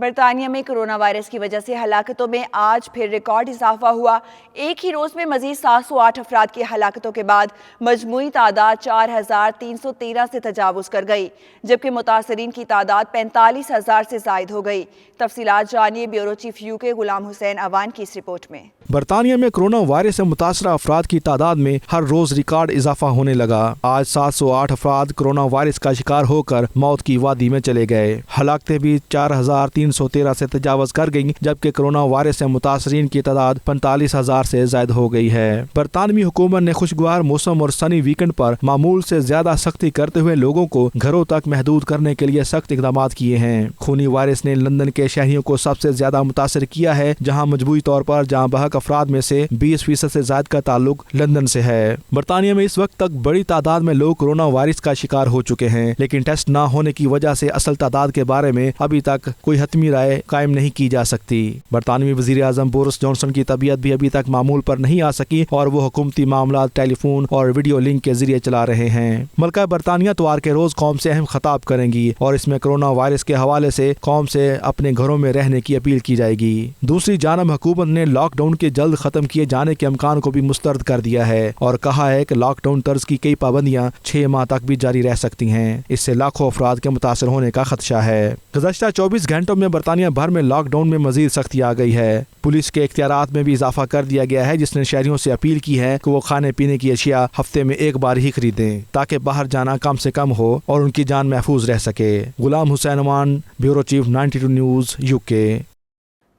برطانیہ میں corona virus کی وجہ سے ہلاکتوں میں آج پھر ریکارڈ اضافہ ہوا۔ ایک ہی روز میں مزید 708 افراد کی ہلاکتوں کے بعد مجموعی تعداد 4313 سے تجاوز کر گئی، جبکہ متاثرین کی تعداد 45,000 سے زائد ہو گئی۔ تفصیلات جانیے bureau chief UK Ghulam Hussain Awan کی اس رپورٹ میں۔ برطانیہ میں کرونا وائرس سے متاثرہ افراد کی تعداد میں ہر روز ریکارڈ اضافہ ہونے لگا۔ آج 708 افراد کرونا وائرس کا شکار ہو کر موت کی وادی میں چلے گئے۔ ہلاکتیں بھی 4313 سے تجاوز کر گئیں، جبکہ کرونا وائرس سے متاثرین کی تعداد 45,000 سے زائد ہو گئی ہے۔ برطانوی حکومت نے خوشگوار موسم اور سنی ویکنڈ پر معمول سے زیادہ سختی کرتے ہوئے لوگوں کو گھروں تک محدود کرنے کے لیے سخت اقدامات کیے ہیں۔ خونی وائرس نے لندن کے شہریوں کو سب سے زیادہ متاثر کیا ہے، جہاں مجموعی طور پر جہاں بحق افراد میں سے 20% سے زائد کا تعلق لندن سے ہے۔ برطانیہ میں اس وقت تک بڑی تعداد میں لوگ کرونا وائرس کا شکار ہو چکے ہیں، لیکن ٹیسٹ نہ ہونے کی وجہ سے اصل تعداد کے بارے میں ابھی تک کوئی حتمی رائے قائم نہیں کی جا سکتی۔ برطانوی وزیر اعظم بورس جانسن کی طبیعت بھی ابھی تک معمول پر نہیں آ سکی اور وہ حکومتی معاملات ٹیلی فون اور ویڈیو لنک کے ذریعے چلا رہے ہیں۔ ملکہ برطانیہ اتوار کے روز قوم سے اہم خطاب کریں گی اور اس میں کرونا وائرس کے حوالے سے قوم سے اپنے گھروں میں رہنے کی اپیل کی جائے گی۔ دوسری جانب حکومت نے لاک ڈاؤن کے جلد ختم کیے جانے کے امکان کو بھی مسترد کر دیا ہے اور کہا ہے کہ لاک ڈاؤن طرز کی کئی پابندیاں 6 ماہ تک بھی جاری رہ سکتی ہیں۔ اس سے لاکھوں افراد کے متاثر ہونے کا خدشہ ہے۔ گزشتہ 24 گھنٹوں میں برطانیہ بھر میں لاک ڈاؤن میں مزید سختی آ گئی ہے۔ پولیس کے اختیارات میں بھی اضافہ کر دیا گیا ہے، جس نے شہریوں سے اپیل کی ہے کہ وہ کھانے پینے کی اشیاء ہفتے میں ایک بار ہی خریدیں تاکہ باہر جانا کم سے کم ہو اور ان کی جان محفوظ رہ سکے۔ Ghulam Hussain Awan, bureau chief 92 news UK۔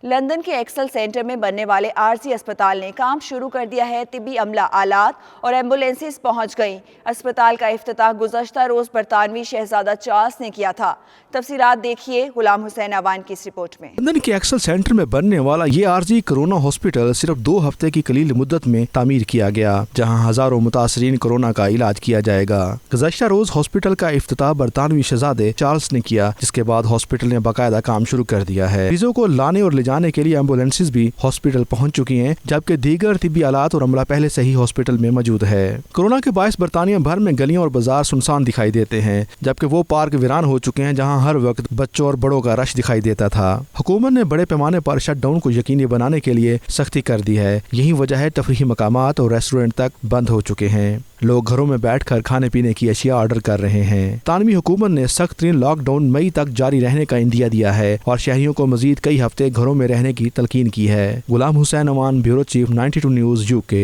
London کے ایکسل سینٹر میں بننے والے عارضی اسپتال نے کام شروع کر دیا ہے۔ طبی عملہ، آلات اور ایمبولینسز پہنچ گئیں۔ اسپتال کا افتتاح گزشتہ روز برطانوی شہزادہ چارلس نے کیا تھا۔ تفصیلات دیکھیے غلام حسین اوان کی اس رپورٹ میں۔ لندن کے ایکسل سینٹر میں بننے والا یہ عارضی کرونا ہاسپٹل صرف 2 ہفتے کی قلیل مدت میں تعمیر کیا گیا، جہاں ہزاروں متاثرین کورونا کا علاج کیا جائے گا۔ گزشتہ روز ہاسپٹل کا افتتاح برطانوی شہزادے چارلس نے کیا، جس کے بعد ہاسپٹل نے باقاعدہ کام شروع کر دیا ہے۔ مریضوں کو لانے اور لے جانے کے لیے ایمبولینسز بھی ہاسپٹل پہنچ چکی ہیں، جبکہ دیگر طبی آلات اور عملہ پہلے سے ہی ہاسپٹل میں موجود ہے۔ کورونا کے باعث برطانیہ بھر میں گلیاں اور بازار سنسان دکھائی دیتے ہیں، جبکہ وہ پارک ویران ہو چکے ہیں جہاں ہر وقت بچوں اور بڑوں کا رش دکھائی دیتا تھا۔ حکومت نے بڑے پیمانے پر شٹ ڈاؤن کو یقینی بنانے کے لیے سختی کر دی ہے۔ یہی وجہ ہے تفریحی مقامات اور ریسٹورنٹ تک بند ہو چکے ہیں۔ لوگ گھروں میں بیٹھ کر کھانے پینے کی اشیاء آرڈر کر رہے ہیں۔ برطانوی حکومت نے سخت ترین لاک ڈاؤن مئی تک جاری رہنے کا عندیہ دیا ہے اور شہریوں کو مزید کئی ہفتے گھروں میں رہنے کی تلقین کی ہے۔ Ghulam Hussain Awan, bureau chief 92 news UK۔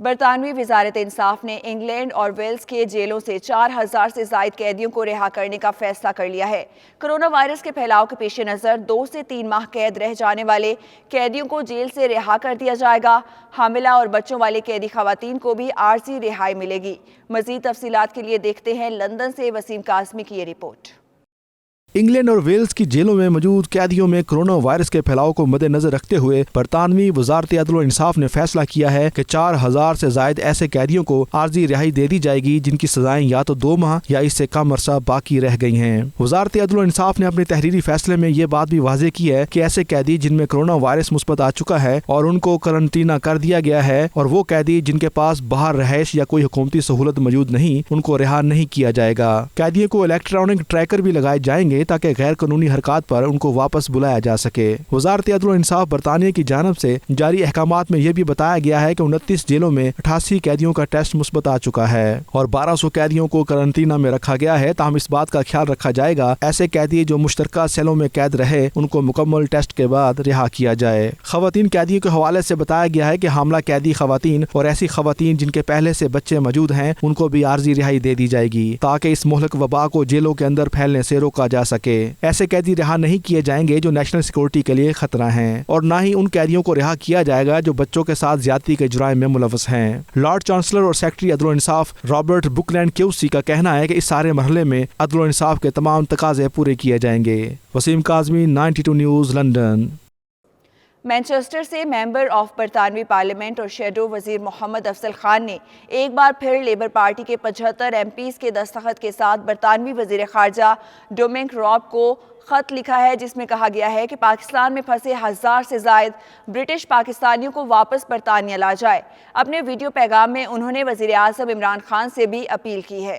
برطانوی وزارت انصاف نے انگلینڈ اور ویلز کے جیلوں سے 4000 سے زائد قیدیوں کو رہا کرنے کا فیصلہ کر لیا ہے۔ کرونا وائرس کے پھیلاؤ کے پیش نظر 2 سے 3 ماہ قید رہ جانے والے قیدیوں کو جیل سے رہا کر دیا جائے گا۔ حاملہ اور بچوں والے قیدی خواتین کو بھی عارضی رہائی ملے گی۔ مزید تفصیلات کے لیے دیکھتے ہیں لندن سے وسیم کاظمی کی یہ رپورٹ۔ انگلینڈ اور ویلز کی جیلوں میں موجود قیدیوں میں کرونا وائرس کے پھیلاؤ کو مد نظر رکھتے ہوئے برطانوی وزارت عدل و انصاف نے فیصلہ کیا ہے کہ 4000 سے زائد ایسے قیدیوں کو عارضی رہائی دے دی جائے گی جن کی سزائیں یا تو 2 ماہ یا اس سے کم عرصہ باقی رہ گئی ہیں۔ وزارت عدل و انصاف نے اپنے تحریری فیصلے میں یہ بات بھی واضح کی ہے کہ ایسے قیدی جن میں کرونا وائرس مثبت آ چکا ہے اور ان کو قرنطینہ کر دیا گیا ہے، اور وہ قیدی جن کے پاس باہر رہائش یا کوئی حکومتی سہولت موجود نہیں، ان کو رہا نہیں کیا جائے گا۔ قیدیوں کو الیکٹرانک ٹریکر بھی لگائے جائیں گے تاکہ غیر قانونی حرکات پر ان کو واپس بلایا جا سکے۔ وزارت عدل و انصاف برطانیہ کی جانب سے جاری احکامات میں یہ بھی بتایا گیا ہے کہ 29 جیلوں میں 88 قیدیوں کا ٹیسٹ مثبت آ چکا ہے اور 1200 قیدیوں کو قرنطینہ میں رکھا گیا ہے۔ تاہم اس بات کا خیال رکھا جائے گا ایسے قیدی جو مشترکہ سیلوں میں قید رہے ان کو مکمل ٹیسٹ کے بعد رہا کیا جائے۔ خواتین قیدیوں کے حوالے سے بتایا گیا ہے کہ حاملہ قیدی خواتین اور ایسی خواتین جن کے پہلے سے بچے موجود ہیں ان کو بھی عارضی رہائی دے دی جائے گی تاکہ اس مہلک وبا کو جیلوں کے اندر پھیلنے سے روکا جا سکے۔ ایسے قیدی رہا نہیں کیے جائیں گے جو نیشنل سیکورٹی کے لیے خطرہ ہیں، اور نہ ہی ان قیدیوں کو رہا کیا جائے گا جو بچوں کے ساتھ زیادتی کے جرائم میں ملوث ہیں۔ لارڈ چانسلر اور سیکرٹری عدل و انصاف رابرٹ بکلینڈ QC کا کہنا ہے کہ اس سارے مرحلے میں عدل و انصاف کے تمام تقاضے پورے کیے جائیں گے۔ Waseem Kazmi, 92 news, London. Manchester سے ممبر آف برطانوی پارلیمنٹ اور شیڈو وزیر محمد افضل خان نے ایک بار پھر لیبر پارٹی کے 75 MPs کے دستخط کے ساتھ برطانوی وزیر خارجہ ڈومنک راب کو خط لکھا ہے، جس میں کہا گیا ہے کہ پاکستان میں پھنسے 1000 سے زائد برٹش پاکستانیوں کو واپس برطانیہ لا جائے۔ اپنے ویڈیو پیغام میں انہوں نے وزیر اعظم عمران خان سے بھی اپیل کی ہے۔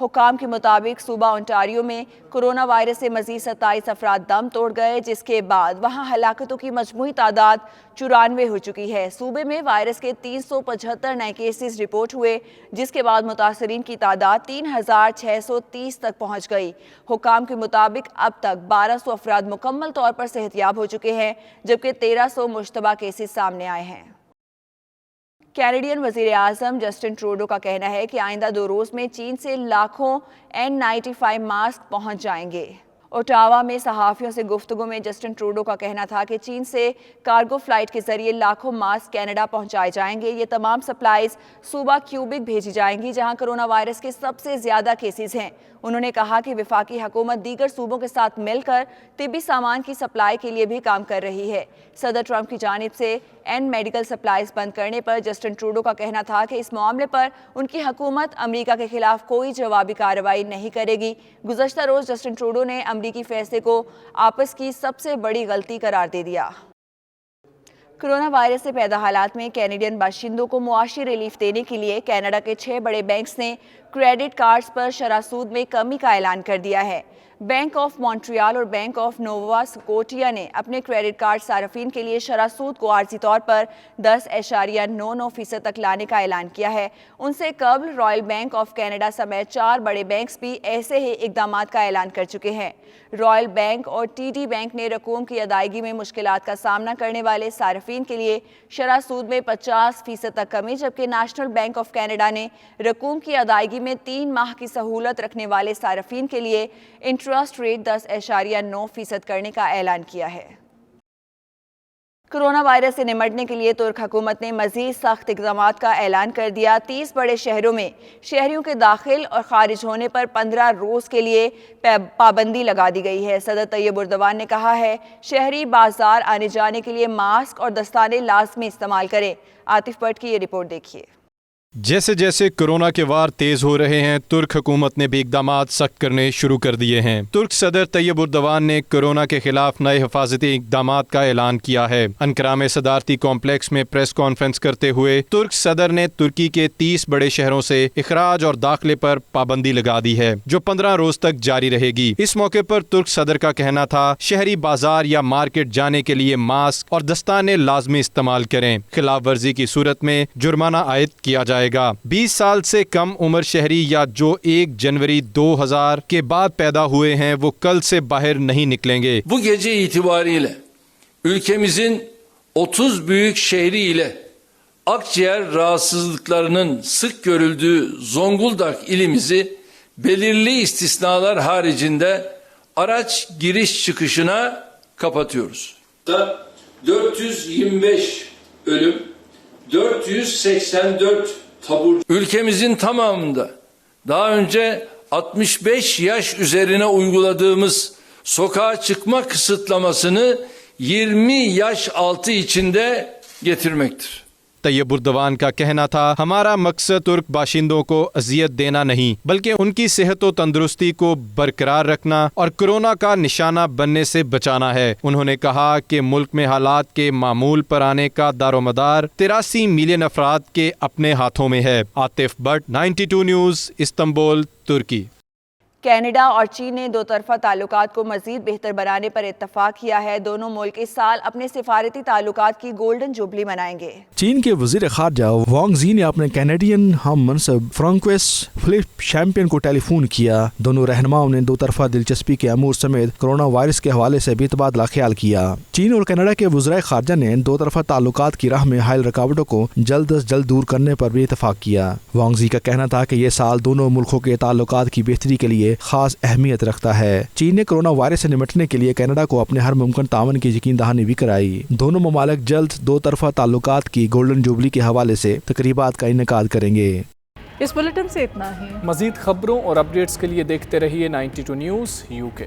حکام کے مطابق صوبہ اونٹاریو میں کورونا وائرس سے مزید 27 افراد دم توڑ گئے، جس کے بعد وہاں ہلاکتوں کی مجموعی تعداد 94 ہو چکی ہے۔ صوبے میں وائرس کے 375 نئے کیسز رپورٹ ہوئے، جس کے بعد متاثرین کی تعداد 3630 تک پہنچ گئی۔ حکام کے مطابق اب تک 1200 افراد مکمل طور پر صحت یاب ہو چکے ہیں، جبکہ 1300 مشتبہ کیسز سامنے آئے ہیں۔ کینیڈین وزیر اعظم جسٹن ٹروڈو کا کہنا ہے کہ آئندہ 2 روز میں چین سے لاکھوں N95 ماسک پہنچ جائیں گے۔ اوٹاوا میں صحافیوں سے گفتگو میں جسٹن ٹروڈو کا کہنا تھا کہ چین سے کارگو فلائٹ کے ذریعے لاکھوں ماسک کینیڈا پہنچائے جائیں گے۔ یہ تمام سپلائیز صوبہ کیوبک بھیجی جائیں گی، جہاں کرونا وائرس کے سب سے زیادہ کیسز ہیں۔ انہوں نے کہا کہ وفاقی حکومت دیگر صوبوں کے ساتھ مل کر طبی سامان کی سپلائی کے لیے بھی کام کر رہی ہے۔ صدر ٹرمپ کی جانب سے میڈیکل سپلائیز بند کرنے پر جسٹن ٹروڈو کا کہنا تھا کہ اس معاملے پر ان کی حکومت امریکہ کے خلاف کوئی جوابی کارروائی نہیں کرے گی۔ گزشتہ روز جسٹن ٹروڈو نے امریکی فیصلے کو آپس کی سب سے بڑی غلطی قرار دے دیا۔ کرونا وائرس سے پیدا حالات میں کینیڈین باشندوں کو معاشی ریلیف دینے کے لیے کینیڈا کے 6 بڑے بینکس نے کریڈٹ کارڈز پر شرح سود میں کمی کا اعلان کر دیا ہے۔ بینک آف مونٹریال اور بینک آف نووا سکوٹیا نے اپنے کریڈٹ کارڈ صارفین کے لیے شرح سود کو عارضی طور پر 10.99% تک لانے کا اعلان کیا ہے۔ ان سے قبل رائل بینک آف کینیڈا سمیت 4 بڑے بینکس بھی ایسے ہی اقدامات کا اعلان کر چکے ہیں۔ رائل بینک اور TD بینک نے رقوم کی ادائیگی میں مشکلات کا سامنا کرنے والے صارفین کے لیے شرح سود میں 50% تک کمی، جبکہ نیشنل بینک آف کینیڈا نے رقوم کی ادائیگی میں 3 ماہ کی سہولت رکھنے والے صارفین کے لیے انٹرسٹ ریٹ 10.9% کرنے کا اعلان کیا ہے۔ کرونا وائرس سے نمٹنے کے لیے ترک حکومت نے مزید سخت اقدامات کا اعلان کر دیا۔ 30 بڑے شہروں میں شہریوں کے داخل اور خارج ہونے پر 15 روز کے لیے پابندی لگا دی گئی ہے۔ صدر طیب اردوان نے کہا ہے شہری بازار آنے جانے کے لیے ماسک اور دستانے لازمی استعمال کریں۔ عاطف بٹ کی یہ رپورٹ دیکھیے۔ جیسے جیسے کورونا کے وار تیز ہو رہے ہیں، ترک حکومت نے بھی اقدامات سخت کرنے شروع کر دیے ہیں۔ ترک صدر طیب اردوان نے کورونا کے خلاف نئے حفاظتی اقدامات کا اعلان کیا ہے۔ انقرہ میں صدارتی کمپلیکس میں پریس کانفرنس کرتے ہوئے ترک صدر نے ترکی کے 30 بڑے شہروں سے اخراج اور داخلے پر پابندی لگا دی ہے، جو 15 روز تک جاری رہے گی۔ اس موقع پر ترک صدر کا کہنا تھا شہری بازار یا مارکیٹ جانے کے لیے ماسک اور دستانے لازمی استعمال کریں۔ خلاف ورزی کی صورت میں جرمانہ عائد کیا جائے گا۔ 20 سال سے کم عمر شہری یا جو 1 جنوری 2000 کے بعد پیدا ہوئے ہیں وہ کل سے باہر نہیں نکلیں گے۔ Bu gece itibariyle ülkemizin 30 büyük şehri ile akciğer rahatsızlıklarının sık görüldüğü Zonguldak ilimizi belirli istisnalar haricinde araç giriş çıkışına kapatıyoruz. 425 ölüm, 484 taburcu. Ülkemizin tamamında daha önce 65 yaş üzerine uyguladığımız sokağa çıkma kısıtlamasını 20 yaş altı içinde getirmektir. طیب اردوان کا کہنا تھا ہمارا مقصد ترک باشندوں کو اذیت دینا نہیں بلکہ ان کی صحت و تندرستی کو برقرار رکھنا اور کورونا کا نشانہ بننے سے بچانا ہے۔ انہوں نے کہا کہ ملک میں حالات کے معمول پر آنے کا دارومدار 83 ملین افراد کے اپنے ہاتھوں میں ہے۔ عاطف بٹ، 92 نیوز، استنبول، ترکی۔ کینیڈا اور چین نے 2 طرفہ تعلقات کو مزید بہتر بنانے پر اتفاق کیا ہے۔ دونوں ملک اس سال اپنے سفارتی تعلقات کی گولڈن جوبلی منائیں گے۔ چین کے وزیر خارجہ وانگ زی نے اپنے کینیڈین ہم منصب فرانکوئس فلپ چیمپئن کو ٹیلی فون کیا۔ دونوں رہنماؤں نے 2 طرفہ دلچسپی کے امور سمیت کرونا وائرس کے حوالے سے بھی تبادلہ خیال کیا۔ چین اور کینیڈا کے وزرائے خارجہ نے 2 طرفہ تعلقات کی راہ میں حائل رکاوٹوں کو جلد از جلد دور کرنے پر بھی اتفاق کیا۔ وانگ زی کا کہنا تھا کہ یہ سال دونوں ملکوں کے تعلقات کی بہتری کے لیے خاص اہمیت رکھتا ہے۔ چین نے کرونا وائرس سے نمٹنے کے لیے کینیڈا کو اپنے ہر ممکن تعاون کی یقین دہانی بھی کرائی۔ دونوں ممالک جلد 2 طرفہ تعلقات کی گولڈن جوبلی کے حوالے سے تقریبات کا انعقاد کریں گے۔ اس بلیٹن سے اتنا ہی۔ مزید خبروں اور اپڈیٹس کے لیے دیکھتے رہیے 92 نیوز UK۔